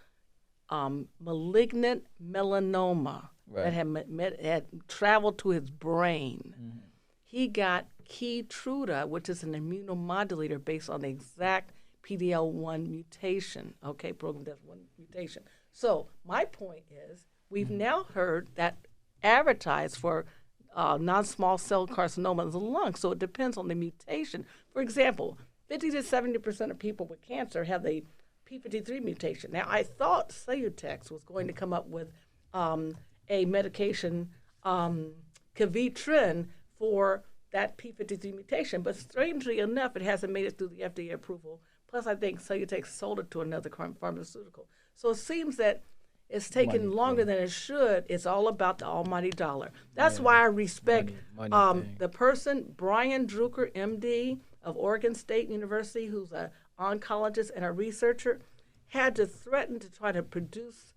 malignant melanoma that had traveled to his brain. He got Keytruda, which is an immunomodulator based on the exact PD-L1 mutation. Okay, program that's one mutation. So my point is, we've now heard that advertised for non-small cell carcinoma of the lung. So it depends on the mutation. For example, 50 to 70% of people with cancer have the p53 mutation. Now, I thought Cellutex was going to come up with a medication, Kevitrin, for that p53 mutation. But strangely enough, it hasn't made it through the FDA approval. Plus, I think Cellutex sold it to another pharmaceutical. So it seems that it's taken longer than it should. It's all about the almighty dollar. That's why I respect the person, Brian Drucker, MD of Oregon State University, who's an oncologist and a researcher, had to threaten to try to produce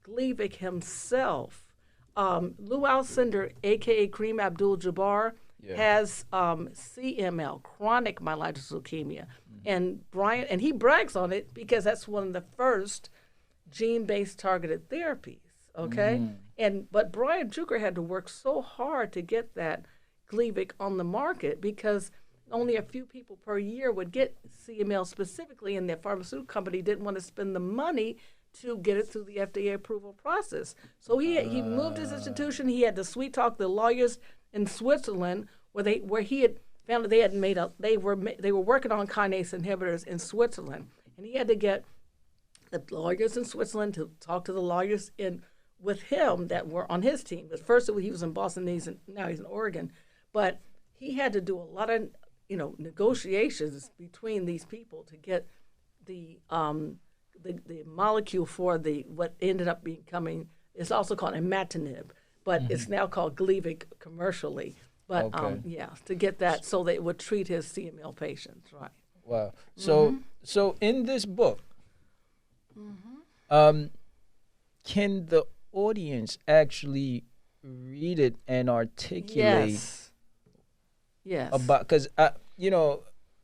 Gleevec himself. Lou Alcindor, a.k.a. Kareem Abdul-Jabbar, has CML, chronic myelogenous leukemia. And Brian, and he brags on it because that's one of the first gene-based targeted therapies, okay? But Brian Drucker had to work so hard to get that Gleevec on the market because only a few people per year would get CML specifically, and the pharmaceutical company didn't want to spend the money to get it through the FDA approval process. So he moved his institution. He had to sweet talk the lawyers in Switzerland, where he had found that they were working on kinase inhibitors in Switzerland, and he had to get the lawyers in Switzerland to talk to the lawyers with him that were on his team. But first he was in Boston, now he's in Oregon. But he had to do a lot of negotiations between these people to get the molecule for what ended up becoming, it's also called imatinib, but it's now called Gleevec commercially. But to get that so that it would treat his CML patients, right? Wow. So in this book, can the audience actually read it and articulate? Yes. About, because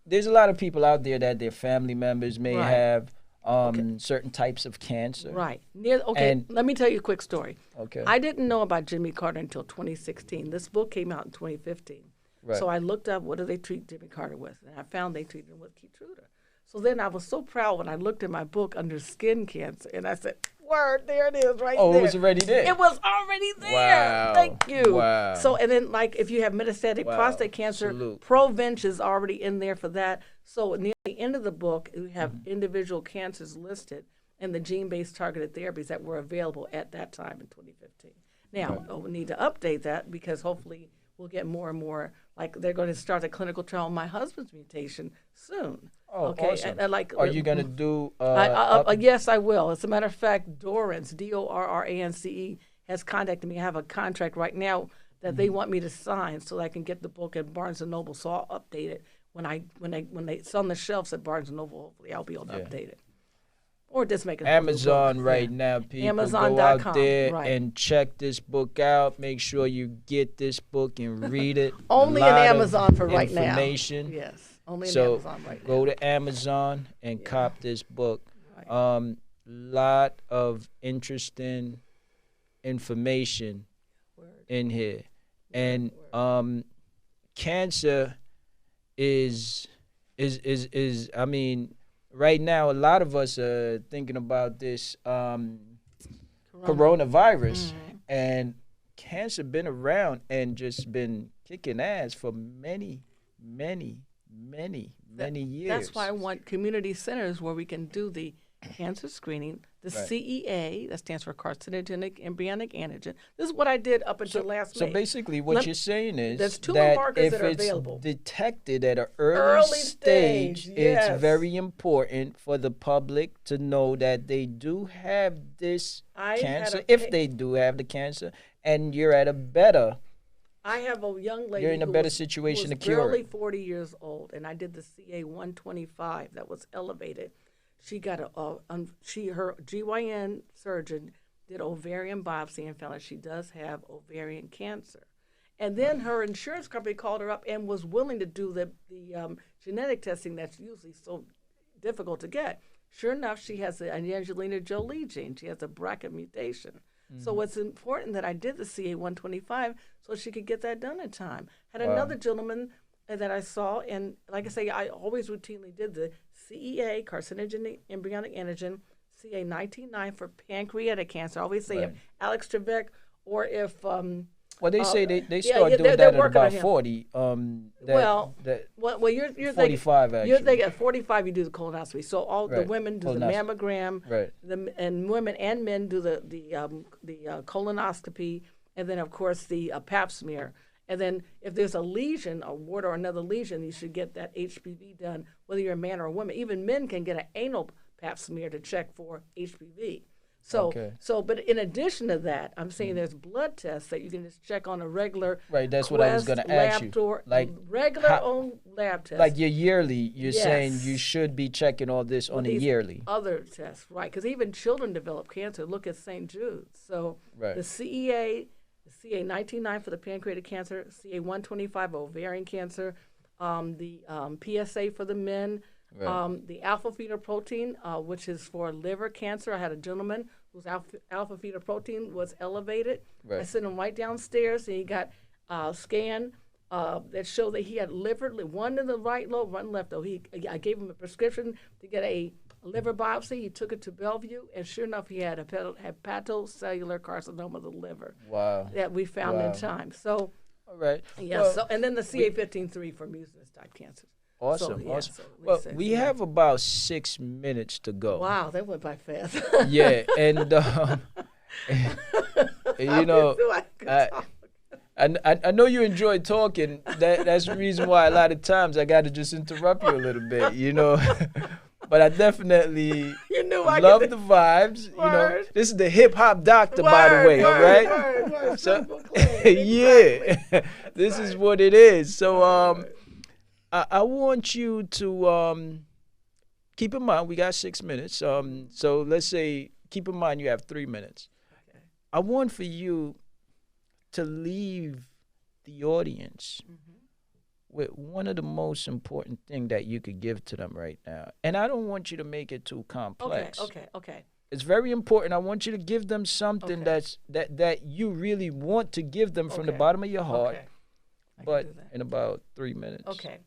there's a lot of people out there that their family members may have certain types of cancer. Right. Let me tell you a quick story. Okay. I didn't know about Jimmy Carter until 2016. This book came out in 2015. Right. So I looked up what do they treat Jimmy Carter with, and I found they treated him with Keytruda. So then I was so proud when I looked at my book under skin cancer, and I said, "Word, there it is, right there." Oh, it was already there. It was already there. Wow. Thank you. Wow. So and then like if you have metastatic prostate cancer, Salute. Provenge is already in there for that. So near the end of the book, we have individual cancers listed and the gene-based targeted therapies that were available at that time in 2015. Now, we need to update that because hopefully we'll get more and more, like they're going to start a clinical trial on my husband's mutation soon. Oh, okay. awesome. And like, Are you going to do... yes, I will. As a matter of fact, Dorrance, Dorrance, has contacted me. I have a contract right now that they want me to sign so that I can get the book at Barnes & Noble. So I'll update it when it's on the shelves at Barnes & Noble. Hopefully I'll be able to update it. Or just make it Amazon right now, people. Amazon.com, go out there right. and check this book out. Make sure you get this book and read it. Only in Amazon for right now. Information. Yes, only in So Amazon right now. go to Amazon and cop this book. Lot of interesting information in here. And cancer is I mean, right now, a lot of us are thinking about this coronavirus, and cancer been around and just been kicking ass for many years. That's why I want community centers where we can do the cancer screening, the CEA, that stands for carcinogenic embryonic antigen. This is what I did up until last May. So basically what you're saying is there's two that markers if that are it's available. detected at an early stage, yes. it's very important for the public to know that they do have this cancer, if they do have the cancer, and you're at a better... I have a young lady. You're in a better situation to cure it. Barely 40 years old, and I did the CA 125 that was elevated. She got her GYN surgeon did ovarian biopsy and found that she does have ovarian cancer. And then her insurance company called her up and was willing to do the genetic testing that's usually so difficult to get. Sure enough, she has an Angelina Jolie gene. She has a BRCA mutation. So it's important that I did the CA 125 so she could get that done in time. Had another gentleman that I saw, and like I say, I always routinely did the CEA, carcinogenic embryonic antigen, CA 19-9 for pancreatic cancer. I always say if Alex Trebek or if... well, they say they start doing that at about 40. You're 45 thinking, actually. You're thinking at 45 you do the colonoscopy. So all the women do the mammogram, and women and men do the colonoscopy, and then of course the pap smear. And then if there's a lesion, a wart or another lesion, you should get that HPV done, whether you're a man or a woman. Even men can get an anal pap smear to check for HPV. But in addition to that, I'm saying there's blood tests that you can just check on a regular that's what I was going to ask you. Like regular own lab tests. Like your yearly, you're saying you should be checking all this on a yearly. Other tests, right? Because even children develop cancer. Look at St. Jude's. So the CEA, the CA 19-9 for the pancreatic cancer, CA 125 ovarian cancer, the PSA for the men. The alpha-fetoprotein, which is for liver cancer. I had a gentleman whose alpha-fetoprotein was elevated. I sent him right downstairs, and he got a scan that showed that he had liver, one in the right lobe, one left lobe. I gave him a prescription to get a liver biopsy. He took it to Bellevue, and sure enough, he had hepatocellular carcinoma of the liver. Wow. That we found in time. So, all right. Yeah. Well, and then the CA15-3 for mucinous type cancers. Awesome. Well, we have about 6 minutes to go. Wow, that went by fast. Yeah, and you know, I know you enjoy talking. That's the reason why a lot of times I got to just interrupt you a little bit, you know. But I definitely love the vibes. You know, this is the hip hop doctor, by the way. All right. So, yeah, this is what it is. So, I want you to keep in mind we got 6 minutes. So let's say keep in mind you have 3 minutes. Okay. I want for you to leave the audience with one of the most important things that you could give to them right now. And I don't want you to make it too complex. Okay. It's very important. I want you to give them something that you really want to give them from the bottom of your heart. but in about 3 minutes. Okay.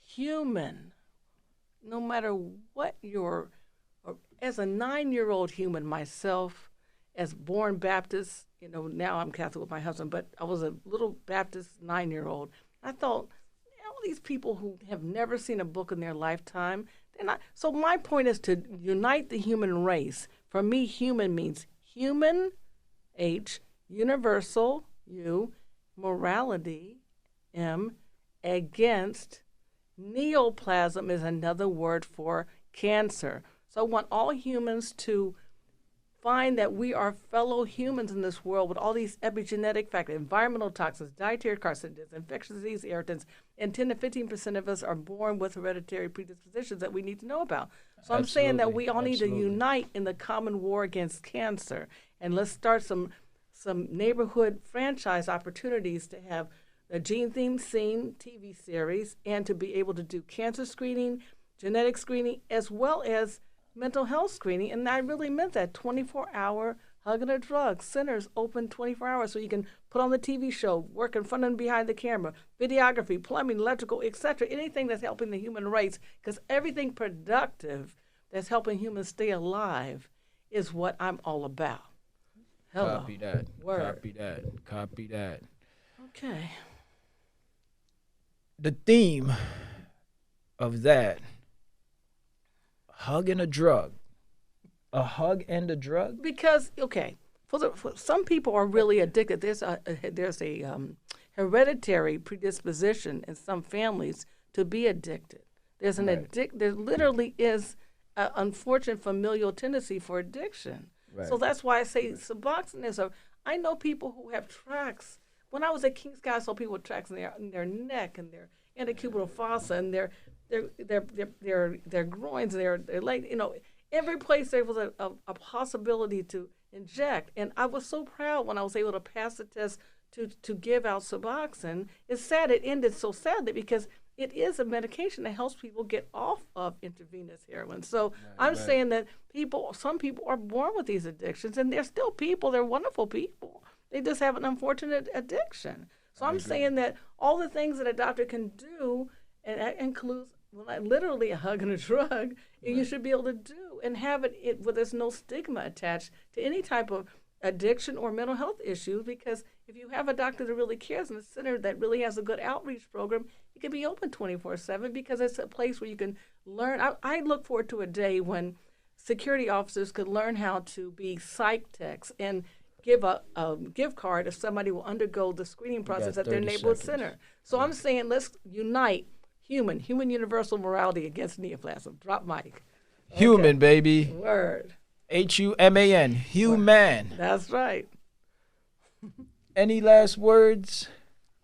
Human, no matter what your, as a 9-year-old human myself, as born Baptist, now I'm Catholic with my husband, but I was a little Baptist 9-year-old. I thought, all these people who have never seen a book in their lifetime, they're not. So my point is to unite the human race. For me, human means human, H, universal, U, morality, M, against. Neoplasm is another word for cancer. So I want all humans to find that we are fellow humans in this world with all these epigenetic factors, environmental toxins, dietary carcinogens, infectious disease irritants, and 10 to 15% of us are born with hereditary predispositions that we need to know about. So I'm saying that we all need to unite in the common war against cancer. And let's start some neighborhood franchise opportunities to have a gene-themed scene TV series and to be able to do cancer screening, genetic screening, as well as mental health screening. And I really meant that 24-hour Hugging a Drug centers open 24 hours so you can put on the TV show, work in front and behind the camera, videography, plumbing, electrical, etc. Anything that's helping the human race, because everything productive that's helping humans stay alive is what I'm all about. Hello. Copy that. Word. Copy that. Copy that. Okay. The theme of that, hug and a drug. A hug and a drug? Because, okay, for some people are really addicted. There's a hereditary predisposition in some families to be addicted. There's an there literally is an unfortunate familial tendency for addiction. Right. So that's why I say Suboxone is I know people who have tracts. When I was at King's Guy, I saw people with tracts in their neck and their antecubital fossa and their groins and their leg. Every place there was a possibility to inject. And I was so proud when I was able to pass the test to give out Suboxone. It's sad it ended so sadly because it is a medication that helps people get off of intravenous heroin. So I'm saying that some people are born with these addictions, and they're still people. They're wonderful people. They just have an unfortunate addiction. So I'm saying that all the things that a doctor can do, and that includes literally a hug and a drug, you should be able to do and have it where there's no stigma attached to any type of addiction or mental health issues. Because if you have a doctor that really cares and a center that really has a good outreach program, it can be open 24/7 because it's a place where you can learn. I look forward to a day when security officers could learn how to be psych techs and give a gift card if somebody will undergo the screening process at their neighborhood center. So I'm saying let's unite human universal morality against neoplasm. Drop mic. Okay. Human, baby. Word. HUMAN. Human. That's right. Any last words?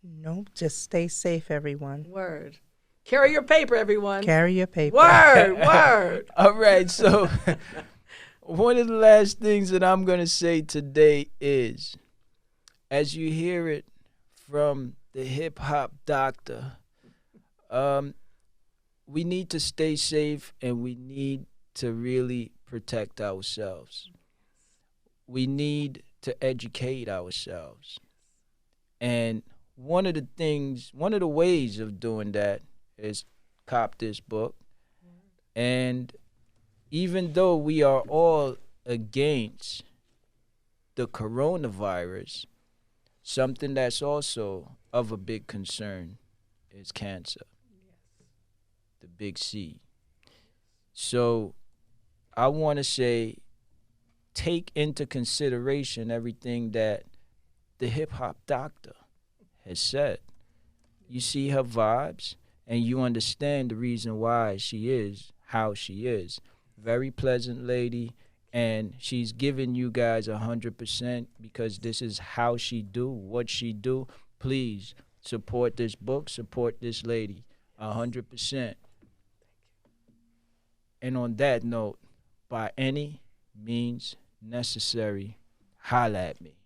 Nope. Just stay safe, everyone. Word. Carry your paper, everyone. Carry your paper. Word. Word. All right. So one of the last things that I'm going to say today is, as you hear it from the hip-hop doctor, we need to stay safe and we need to really protect ourselves. We need to educate ourselves. And one of the ways of doing that is cop this book. And even though we are all against the coronavirus, something that's also of a big concern is cancer. The big C. So I want to say, take into consideration everything that the hip-hop doctor has said. You see her vibes, and you understand the reason why she is how she is. Very pleasant lady, and she's giving you guys 100% because this is how she do, what she do. Please support this book, support this lady, 100%. And on that note, by any means necessary, holla at me.